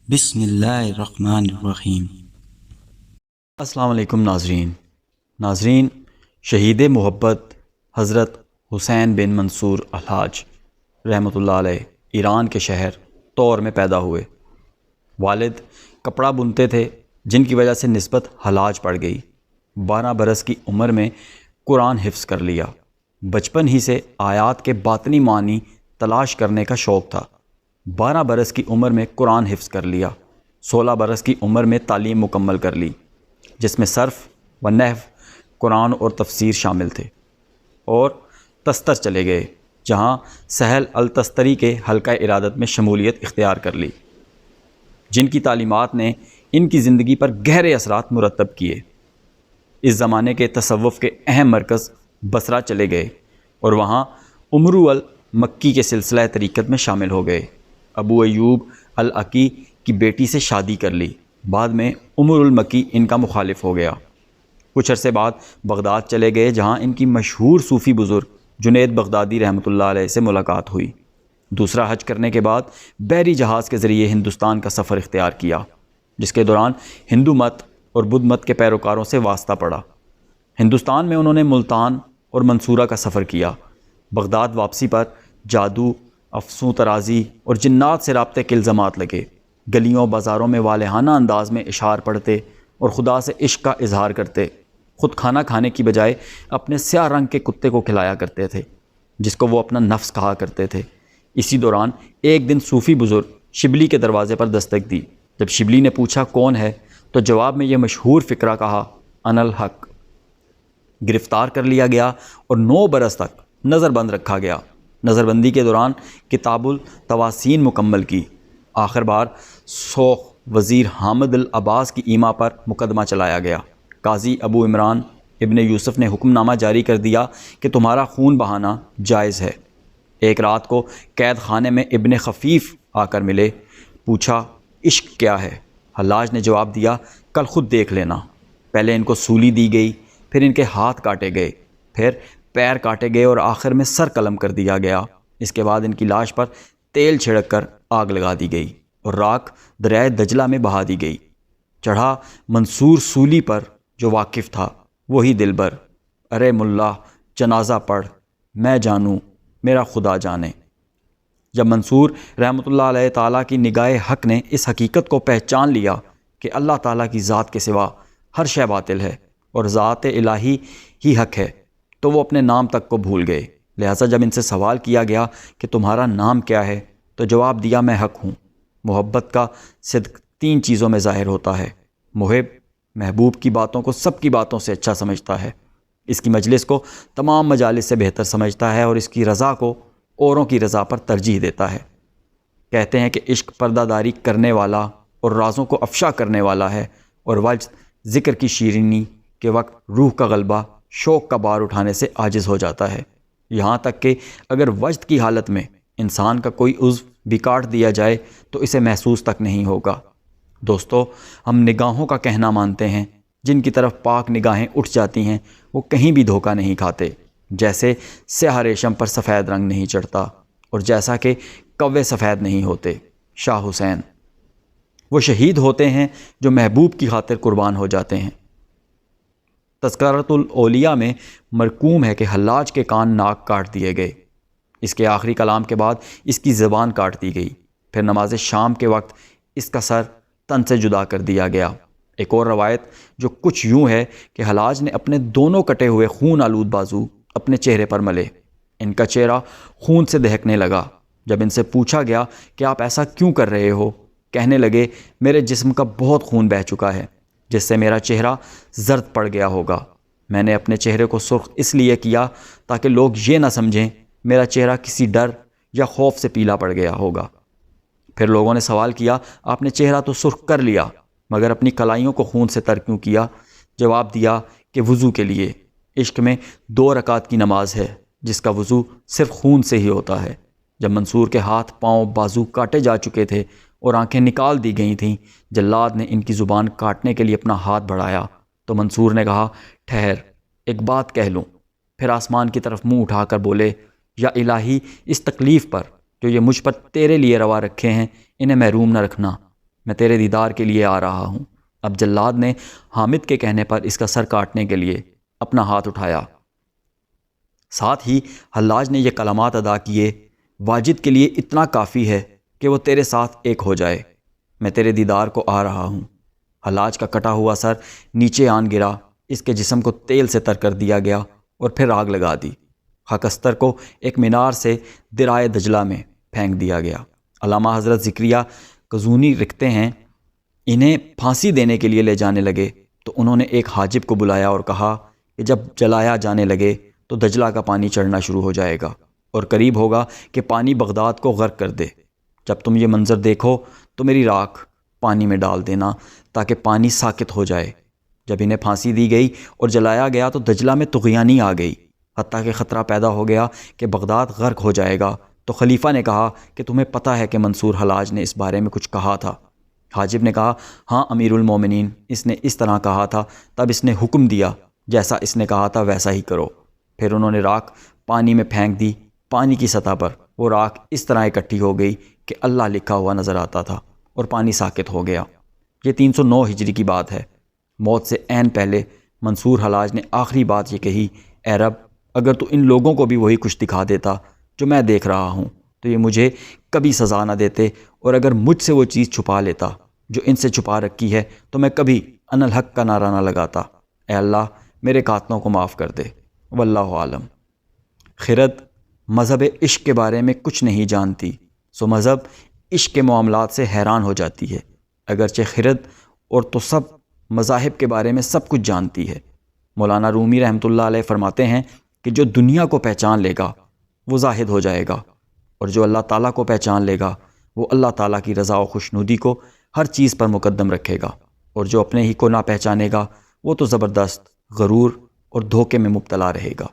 بسم اللہ الرحمن الرحیم۔ السلام علیکم ناظرین، شہید محبت حضرت حسین بن منصور الحاج رحمۃ اللہ علیہ ایران کے شہر طور میں پیدا ہوئے۔ والد کپڑا بنتے تھے، جن کی وجہ سے نسبت حلاج پڑ گئی۔ 12 برس کی عمر میں قرآن حفظ کر لیا۔ بچپن ہی سے آیات کے باطنی معنی تلاش کرنے کا شوق تھا۔ 12 برس کی عمر میں قرآن حفظ کر لیا۔ 16 برس کی عمر میں تعلیم مکمل کر لی، جس میں صرف و نحو، قرآن اور تفسیر شامل تھے، اور تستر چلے گئے، جہاں سہل التستری کے حلقہ ارادت میں شمولیت اختیار کر لی، جن کی تعلیمات نے ان کی زندگی پر گہرے اثرات مرتب کیے۔ اس زمانے کے تصوف کے اہم مرکز بصرہ چلے گئے اور وہاں عمرو المکی کے سلسلہ طریقت میں شامل ہو گئے۔ ابو ایوب العقی کی بیٹی سے شادی کر لی۔ بعد میں عمرو المکی ان کا مخالف ہو گیا۔ کچھ عرصے بعد بغداد چلے گئے، جہاں ان کی مشہور صوفی بزرگ جنید بغدادی رحمۃ اللہ علیہ سے ملاقات ہوئی۔ دوسرا حج کرنے کے بعد بحری جہاز کے ذریعے ہندوستان کا سفر اختیار کیا، جس کے دوران ہندو مت اور بدھ مت کے پیروکاروں سے واسطہ پڑا۔ ہندوستان میں انہوں نے ملتان اور منصورہ کا سفر کیا۔ بغداد واپسی پر جادو، افسوں ترازی اور جنات سے رابطے کے الزامات لگے۔ گلیوں بازاروں میں والہانہ انداز میں اشعار پڑھتے اور خدا سے عشق کا اظہار کرتے۔ خود کھانا کھانے کی بجائے اپنے سیاہ رنگ کے کتے کو کھلایا کرتے تھے، جس کو وہ اپنا نفس کہا کرتے تھے۔ اسی دوران ایک دن صوفی بزرگ شبلی کے دروازے پر دستک دی۔ جب شبلی نے پوچھا کون ہے، تو جواب میں یہ مشہور فقرہ کہا، انا الحق۔ گرفتار کر لیا گیا اور 9 برس تک نظر بند رکھا گیا۔ نظر بندی کے دوران کتاب التواسین مکمل کی۔ آخر بار سوخ وزیر حامد العباس کی ایما پر مقدمہ چلایا گیا۔ قاضی ابو عمران ابن یوسف نے حکم نامہ جاری کر دیا کہ تمہارا خون بہانا جائز ہے۔ ایک رات کو قید خانے میں ابن خفیف آ کر ملے۔ پوچھا عشق کیا ہے؟ حلاج نے جواب دیا، کل خود دیکھ لینا۔ پہلے ان کو سولی دی گئی، پھر ان کے ہاتھ کاٹے گئے، پھر پیر کاٹے گئے اور آخر میں سر قلم کر دیا گیا۔ اس کے بعد ان کی لاش پر تیل چھڑک کر آگ لگا دی گئی اور راکھ دریائے دجلہ میں بہا دی گئی۔ چڑھا منصور سولی پر جو واقف تھا، وہی دلبر، ارے ملا جنازہ پڑھ، میں جانوں میرا خدا جانے۔ جب منصور رحمۃ اللہ علیہ تعالیٰ کی نگاہ حق نے اس حقیقت کو پہچان لیا کہ اللہ تعالیٰ کی ذات کے سوا ہر شے باطل ہے اور ذات الہی ہی حق ہے، تو وہ اپنے نام تک کو بھول گئے۔ لہٰذا جب ان سے سوال کیا گیا کہ تمہارا نام کیا ہے، تو جواب دیا، میں حق ہوں۔ محبت کا صدق 3 چیزوں میں ظاہر ہوتا ہے۔ محب محبوب کی باتوں کو سب کی باتوں سے اچھا سمجھتا ہے، اس کی مجلس کو تمام مجالس سے بہتر سمجھتا ہے، اور اس کی رضا کو اوروں کی رضا پر ترجیح دیتا ہے۔ کہتے ہیں کہ عشق پردہ داری کرنے والا اور رازوں کو افشا کرنے والا ہے، اور وجد ذکر کی شیرینی کے وقت روح کا غلبہ شوق کا بار اٹھانے سے عاجز ہو جاتا ہے، یہاں تک کہ اگر وجد کی حالت میں انسان کا کوئی عضو بھی کاٹ دیا جائے تو اسے محسوس تک نہیں ہوگا۔ دوستو، ہم نگاہوں کا کہنا مانتے ہیں، جن کی طرف پاک نگاہیں اٹھ جاتی ہیں وہ کہیں بھی دھوکہ نہیں کھاتے، جیسے سیاہ ریشم پر سفید رنگ نہیں چڑھتا، اور جیسا کہ کوے سفید نہیں ہوتے۔ شاہ حسین وہ شہید ہوتے ہیں جو محبوب کی خاطر قربان ہو جاتے ہیں۔ تذکرۃ الاولیاء میں مرقوم ہے کہ حلاج کے کان ناک کاٹ دیے گئے، اس کے آخری کلام کے بعد اس کی زبان کاٹ دی گئی، پھر نماز شام کے وقت اس کا سر تن سے جدا کر دیا گیا۔ ایک اور روایت جو کچھ یوں ہے کہ حلاج نے اپنے دونوں کٹے ہوئے خون آلود بازو اپنے چہرے پر ملے، ان کا چہرہ خون سے دہکنے لگا۔ جب ان سے پوچھا گیا کہ آپ ایسا کیوں کر رہے ہو، کہنے لگے، میرے جسم کا بہت خون بہہ چکا ہے، جس سے میرا چہرہ زرد پڑ گیا ہوگا۔ میں نے اپنے چہرے کو سرخ اس لیے کیا تاکہ لوگ یہ نہ سمجھیں میرا چہرہ کسی ڈر یا خوف سے پیلا پڑ گیا ہوگا۔ پھر لوگوں نے سوال کیا، آپ نے چہرہ تو سرخ کر لیا، مگر اپنی کلائیوں کو خون سے تر کیوں کیا؟ جواب دیا کہ وضو کے لیے۔ عشق میں 2 رکعت کی نماز ہے، جس کا وضو صرف خون سے ہی ہوتا ہے۔ جب منصور کے ہاتھ پاؤں بازو کاٹے جا چکے تھے اور آنکھیں نکال دی گئی تھیں، جلاد نے ان کی زبان کاٹنے کے لیے اپنا ہاتھ بڑھایا تو منصور نے کہا، ٹھہر، ایک بات کہہ لوں۔ پھر آسمان کی طرف منہ اٹھا کر بولے، یا الہی، اس تکلیف پر جو یہ مجھ پر تیرے لیے روا رکھے ہیں، انہیں محروم نہ رکھنا۔ میں تیرے دیدار کے لیے آ رہا ہوں۔ اب جلاد نے حامد کے کہنے پر اس کا سر کاٹنے کے لیے اپنا ہاتھ اٹھایا۔ ساتھ ہی حلاج نے یہ کلمات ادا کیے، واجد کے لیے اتنا کافی ہے کہ وہ تیرے ساتھ ایک ہو جائے، میں تیرے دیدار کو آ رہا ہوں۔ حلاج کا کٹا ہوا سر نیچے آن گرا، اس کے جسم کو تیل سے تر کر دیا گیا اور پھر آگ لگا دی۔ خاکستر کو ایک مینار سے درائے دجلہ میں پھینک دیا گیا۔ علامہ حضرت ذکریہ قزوینی لکھتے ہیں، انہیں پھانسی دینے کے لیے لے جانے لگے تو انہوں نے ایک حاجب کو بلایا اور کہا کہ جب جلایا جانے لگے تو دجلہ کا پانی چڑھنا شروع ہو جائے گا اور قریب ہوگا کہ پانی بغداد کو غرق کر دے۔ جب تم یہ منظر دیکھو تو میری راکھ پانی میں ڈال دینا تاکہ پانی ساکت ہو جائے۔ جب انہیں پھانسی دی گئی اور جلایا گیا تو دجلہ میں طغیانی آ گئی، حتیٰ کہ خطرہ پیدا ہو گیا کہ بغداد غرق ہو جائے گا۔ تو خلیفہ نے کہا کہ تمہیں پتہ ہے کہ منصور حلاج نے اس بارے میں کچھ کہا تھا؟ حاجب نے کہا، ہاں امیر المومنین، اس نے اس طرح کہا تھا، تب اس نے حکم دیا جیسا اس نے کہا تھا ویسا ہی کرو۔ پھر انہوں نے راکھ پانی میں پھینک دی۔ پانی کی سطح پر وہ راکھ اس طرح اکٹھی ہو گئی کہ اللہ لکھا ہوا نظر آتا تھا اور پانی ساکت ہو گیا۔ یہ 309 ہجری کی بات ہے۔ موت سے عین پہلے منصور حلاج نے آخری بات یہ کہی، اے رب، اگر تو ان لوگوں کو بھی وہی کچھ دکھا دیتا جو میں دیکھ رہا ہوں تو یہ مجھے کبھی سزا نہ دیتے، اور اگر مجھ سے وہ چیز چھپا لیتا جو ان سے چھپا رکھی ہے تو میں کبھی ان الحق کا نعرہ نہ لگاتا۔ اے اللہ، میرے قاتلوں کو معاف کر دے۔ واللہ عالم۔ خرد مذہب عشق کے بارے میں کچھ نہیں جانتی، سو مذہب عشق کے معاملات سے حیران ہو جاتی ہے۔ اگرچہ خرد اور تو سب مذاہب کے بارے میں سب کچھ جانتی ہے۔ مولانا رومی رحمۃ اللہ علیہ فرماتے ہیں کہ جو دنیا کو پہچان لے گا وہ زاہد ہو جائے گا، اور جو اللہ تعالیٰ کو پہچان لے گا وہ اللہ تعالیٰ کی رضا و خوشنودی کو ہر چیز پر مقدم رکھے گا، اور جو اپنے ہی کو نہ پہچانے گا وہ تو زبردست غرور اور دھوکے میں مبتلا رہے گا۔